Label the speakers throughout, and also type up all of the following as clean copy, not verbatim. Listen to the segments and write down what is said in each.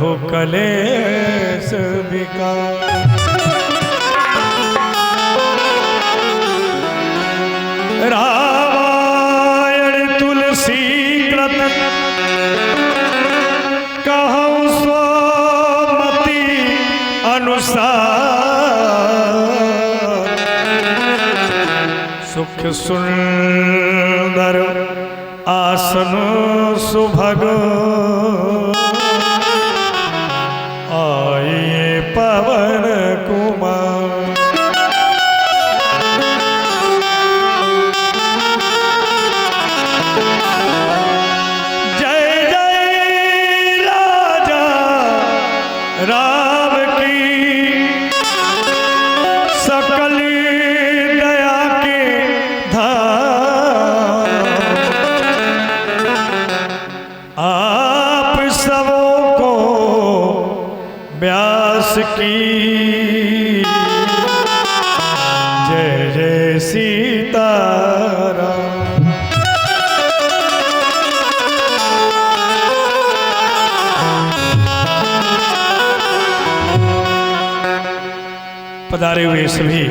Speaker 1: कहु कलेश विकार। रामायण तुलसी कृत कहु स्वमति अनुसार। सुख सुंदर आसन सुभग आइए पवन कुमार। जय जय राजा राम की सकल दया के धाम। आप सबों को व्यास की जय जय सीताराम। पधारे हुए सभी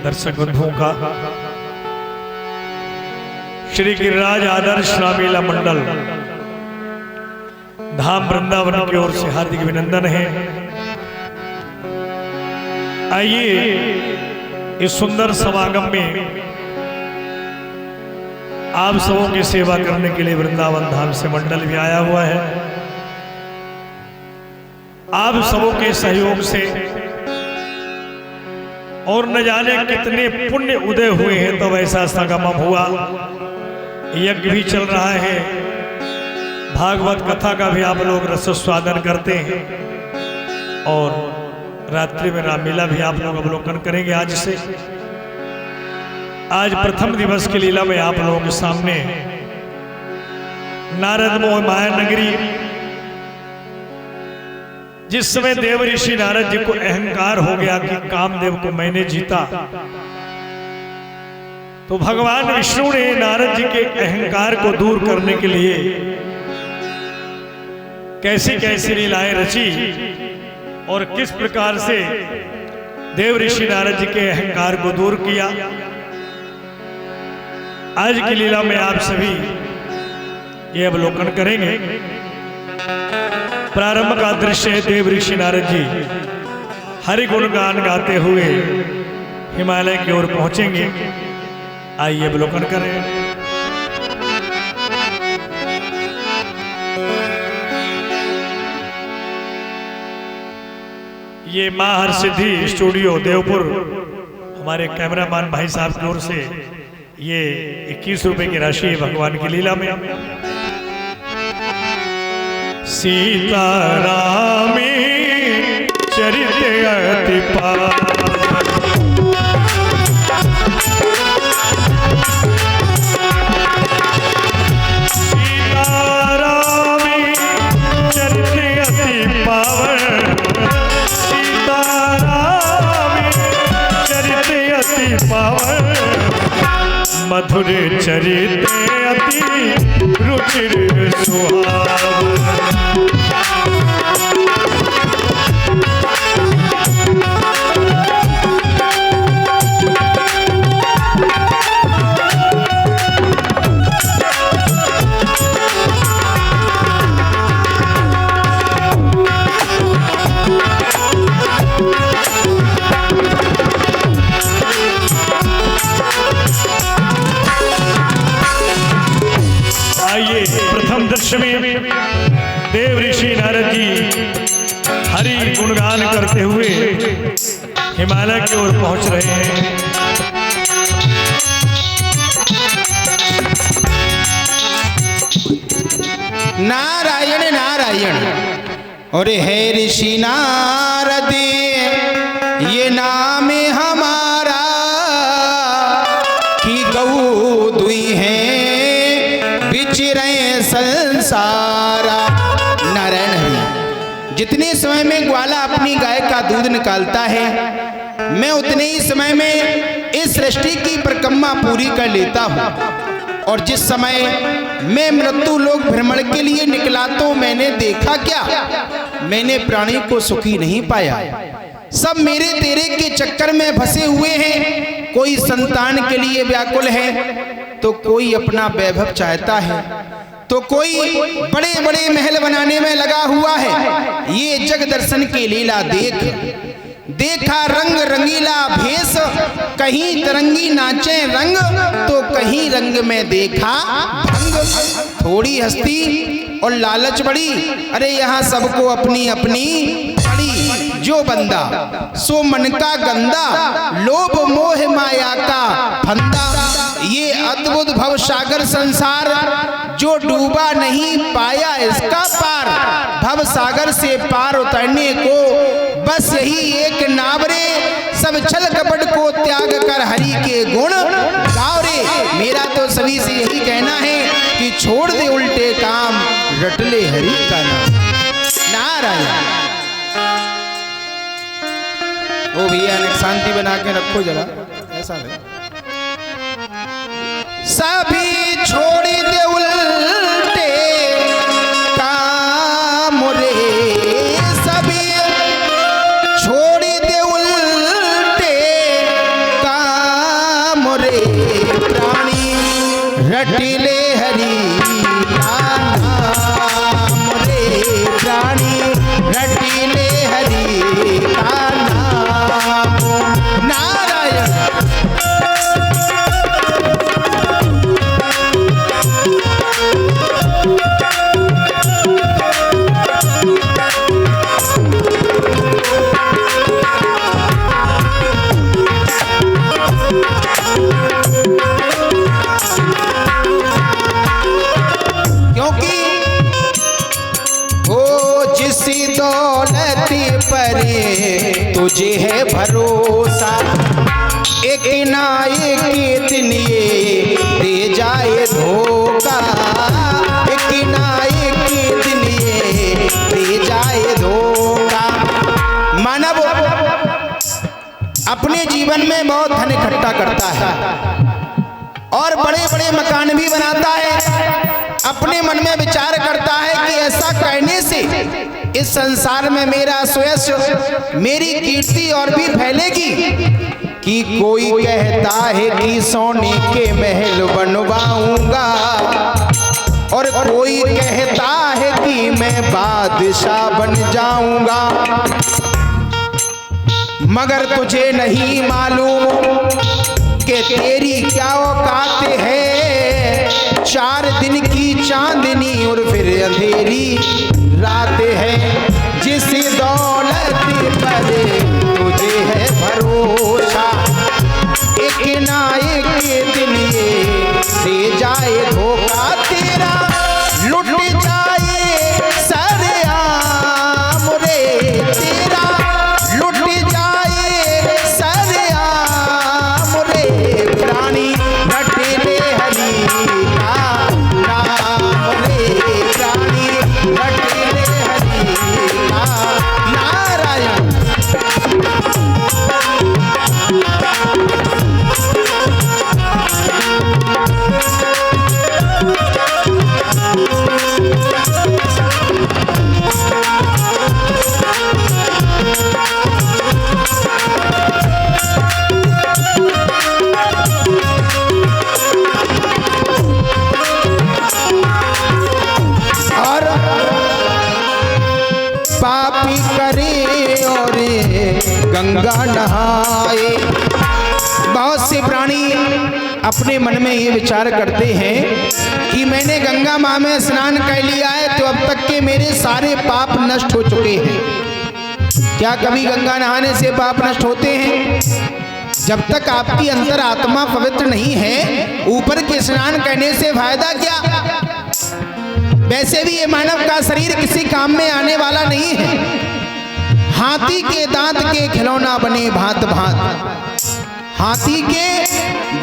Speaker 1: दर्शक बंधुओं का श्री गिरिराज आदर्श रामलीला मंडल धाम वृंदावन की ओर से हार्दिक अभिनंदन है। आइए इस सुंदर समागम में आप सबों की सेवा करने के लिए वृंदावन धाम से मंडल भी आया हुआ है। आप सबों के सहयोग से और न जाने कितने पुण्य उदय हुए हैं, तो ऐसा संगमम हुआ। यज्ञ भी चल रहा है, भागवत कथा का भी आप लोग रसस्वादन करते हैं और रात्रि में रामलीला भी आप लोग अवलोकन करेंगे। आज से आज प्रथम दिवस की लीला में आप लोगों के सामने नारद मोह माया नगरी, जिस समय देव ऋषि नारद जी को अहंकार हो गया कि कामदेव को मैंने जीता, तो भगवान विष्णु ने नारद जी के अहंकार को दूर करने के लिए कैसी कैसी लीलाएं रची और किस प्रकार से देव ऋषि नारद जी के अहंकार को दूर किया। आज की लीला में आप सभी ये अवलोकन करेंगे। प्रारंभ का दृश्य है, देव ऋषि नारद जी हरि गुण गान गाते हुए हिमालय की ओर पहुंचेंगे। आइए अवलोकन करें। ये मां हरसिद्धि स्टूडियो देवपुर हमारे कैमरामैन भाई साहब की ओर से ये 21 रुपए की राशि है भगवान की लीला में। सीतारामी चरित अति पावन, सीतारामी चरित अति पावन, सीतारामी चरित अति पावन, मधुर चरित अति रुचिर सुहावन। आइए प्रथम दृश्य में देव ऋषि नारद जी हरि गुणगान करते हुए हिमालय की ओर पहुंच रहे हैं।
Speaker 2: नारायण नारायण। और है ऋषि नारद ये नाम हमारा, कि गऊ दुई है विचरे संसारा। नारायण हरि। जितने समय में ग्वाला अपनी गाय का दूध निकालता है, मैं उतने ही समय में इस सृष्टि की परिक्रमा पूरी कर लेता हूँ। और जिस समय मैं मृत्यु लोक भ्रमण के लिए निकला तो मैंने देखा क्या मैंने प्राणी को सुखी नहीं पाया। सब मेरे तेरे के चक्कर में फंसे हुए हैं। कोई संतान के लिए व्याकुल है, तो कोई अपना वैभव चाहता है, तो कोई बड़े बड़े महल बनाने में लगा हुआ है। ये जग दर्शन की लीला देखा रंग रंगीला भेष, कहीं तरंगी नाचे रंग, तो कहीं रंग में देखा भंग। थोड़ी हस्ती और लालच बड़ी, अरे यहाँ सबको अपनी अपनी पड़ी। जो बंदा सो मन का गंदा, लोभ मोह माया का फंदा। ये अद्भुत भव सागर संसार, जो डूबा नहीं पाया इसका पार। भव सागर से पार उतरने को बस यही एक नाव रे, सब छल कपट को त्याग कर हरि के गुण गाओ रे। मेरा तो सभी से यही कहना है कि छोड़ दे उल्टे काम, रट ले हरि का नाम। नारायण। ओ भैया शांति बना के रखो जरा, ऐसा है। सभी छोड़ दे उल्टे काम रे, सभी छोड़ दे उल्टे काम रे। प्राणी रट ले हरि का नाम रे, प्राणी रट ले हरि का नाम। नारायण। तुझे है भरोसा, एक ना एक दिन ये दे जाए धोखा, एक ना एक दिन ये दे जाए धोखा। मानव अपने जीवन में बहुत धन इकट्ठा करता है और बड़े बड़े मकान भी बनाता है। अपने मन में विचार करता है कि ऐसा करने से इस संसार में मेरा सुयश, मेरी कीर्ति और भी फैलेगी। कि कोई कहता है कि सोने के महल बनवाऊंगा, और कोई कहता है कि मैं बादशाह बन जाऊंगा। मगर तुझे नहीं मालूम कि तेरी क्या औकात है। 4 दिन की चांदनी और फिर अंधेरी रात है। जिस दौलत पर तुझे है भरोसा, एक ना एक दिन ये दे जाए धोखा। तेरा लुट जाए सरेआम रे, तेरा लुट जाए सरेआम रे। प्राणी रट ले हरि का नाम रे, प्राणी रट ले हरि का। नारायण। पापी करे और गंगा नहाए। बहुत से प्राणी अपने मन में ये विचार करते हैं कि मैंने गंगा माँ में स्नान कर लिया है तो अब तक के मेरे सारे पाप नष्ट हो चुके हैं। क्या कभी गंगा नहाने से पाप नष्ट होते हैं? जब तक आपकी अंतर आत्मा पवित्र नहीं है, ऊपर के स्नान करने से फायदा क्या? वैसे भी ये मानव का शरीर किसी काम में आने वाला नहीं है। हाथी के दांत के खिलौना बने भांत भांत, हाथी के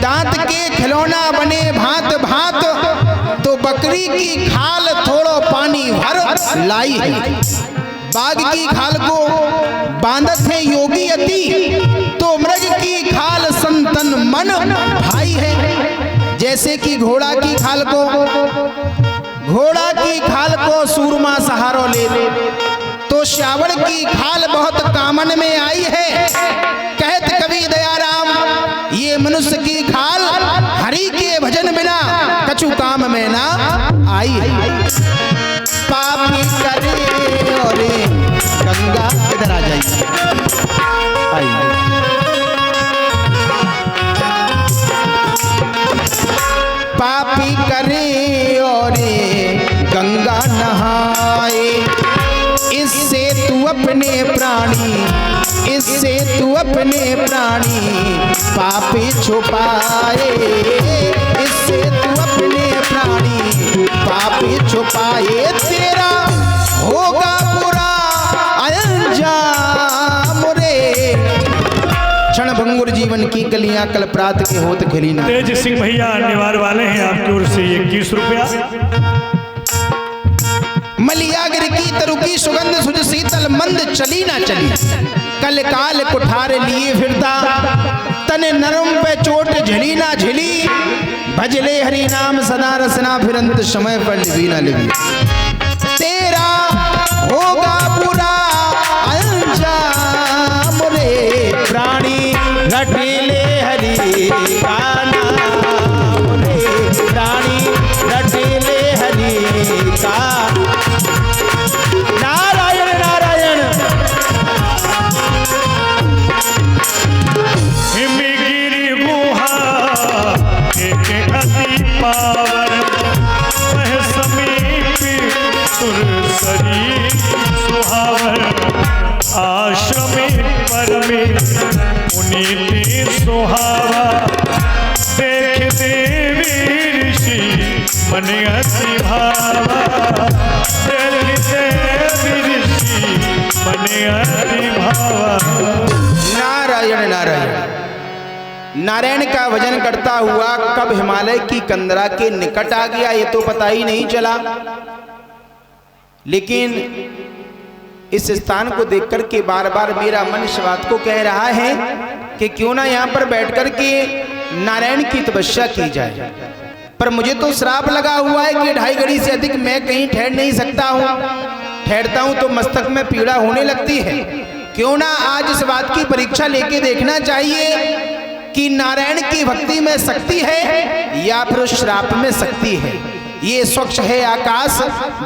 Speaker 2: दांत के खिलौना बने भांत भांत। तो बकरी की खाल थोड़ो पानी भर लाई है, बाघ की खाल को बांधत है योगी अति, तो मृग की खाल संतन मन भाई है। जैसे कि घोड़ा की खाल को सूरमा सहारो ले, तो श्यावड़ की खाल बहुत कामन में आई है। कहत कवि दयाराम ये मनुष्य की खाल हरि के भजन बिना कछु काम में ना आई है। पापी करे और गंगा इधर आ जाइए। पापी करे और गंगा नहाए, इससे तू अपने प्राणी, इससे तू अपने प्राणी पापी छुपाए, इससे तू अपने प्राणी पापी छुपाए। तेरा होगा बुरा अंजाम रे। क्षण भंगुर जीवन की कलियां कल प्रात के होत खिली ना।
Speaker 1: तेज सिंह भैया निवार वाले हैं आपकी ओर से 21 रुपया।
Speaker 2: मलियागिर की तरुकी सुगंध सुझ शीतल मंद चली ना चली, कल काल कुठार लिए फिरता तन नरम पे चोट झली ना झली। भजले हरि नाम सदा रसना फिरंत समय पर लिवी ना लिवी। तेरा होगा बुरा अंजाम रे प्राणी रटिले हरि का नाम रे प्राणी रटिले हरि का। नारायण नारायण
Speaker 1: हिमगिरी गुहा के अति पावर वह समीपी सुरसरी सुहावर। आश्रमी परमी पुनीति सुहावा देख देवी ऋषि मन अति भावा। देख देवी ऋषि मन अति भावा।
Speaker 2: नारायण नारायण नारायण का भजन करता हुआ कब हिमालय की कंदरा के निकट आ गया ये तो पता ही नहीं चला। लेकिन इस स्थान को देखकर के बार बार मेरा मन इस बात को कह रहा है कि क्यों ना यहाँ पर बैठकर के नारायण की तपस्या की जाए। पर मुझे तो श्राप लगा हुआ है कि 2.5 घड़ी से अधिक मैं कहीं ठहर नहीं सकता हूँ। ठहरता हूँ तो मस्तक में पीड़ा होने लगती है। क्यों ना आज इस बात की परीक्षा लेके देखना चाहिए कि नारायण की भक्ति में शक्ति है या फिर श्राप में शक्ति है। ये स्वच्छ है आकाश,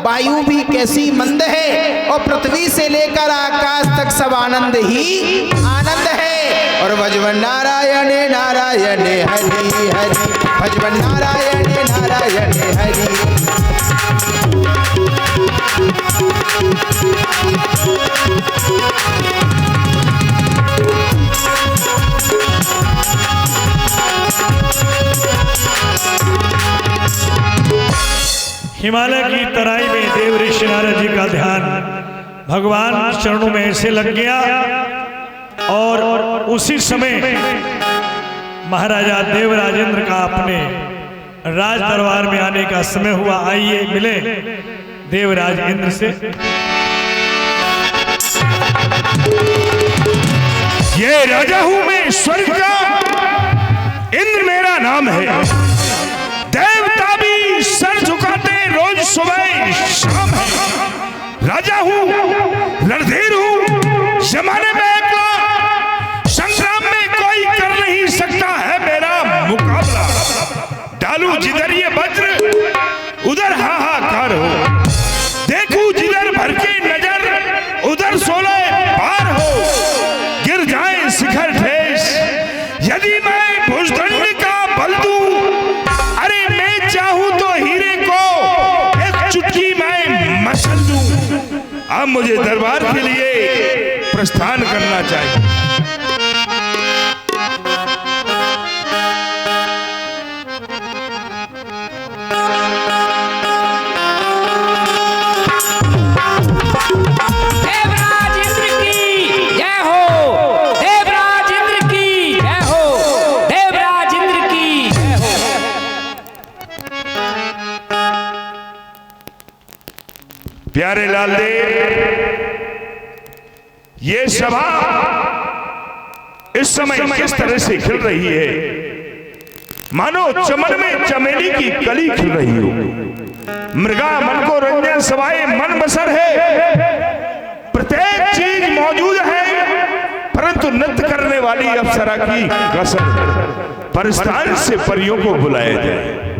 Speaker 2: वायु भी कैसी मंद है और पृथ्वी से लेकर आकाश तक सब आनंद ही आनंद है। और भजवन नारायण नारायण हरि हरि, भजवन नारायण नारायण हरि।
Speaker 1: हिमालय की तराई में देव ऋषि नारद जी का ध्यान भगवान चरणों में ऐसे लग गया और उसी समय महाराजा देवराजेंद्र का अपने राज दरबार में आने का समय हुआ। आइए मिले देवराज इंद्र से।
Speaker 3: ये राजा हूं मैं स्वर्ग का, इंद्र मेरा नाम है। देवता भी सर झुकाते रोज सुबह शाम है। राजा हूं, रणधीर हूं, जमाने में अकेला, संग्राम में कोई कर नहीं सकता है मेरा मुकाबला। डालू जिधर ये वज्र उधर हाहाकार हो, देखूं जिधर भर की नजर उधर 16 पार हो। गिर जाए शिखर ठेस यदि मैं भुजदंड का बल दूं, अरे मैं चाहूं तो हीरे को एक चुटकी में मसल दूं। अब मुझे दरबार के लिए प्रस्थान करना चाहिए। प्यारे लाल देव, ये सभा इस समय किस तरह से खिल रही है, मानो चमन में चमेली की कली खिल रही हो। मृगा मन को रंजन सभाए मन बसर है, प्रत्येक वाली अप्सरा की कसम परस्तान से परियों को बुलाया जाए।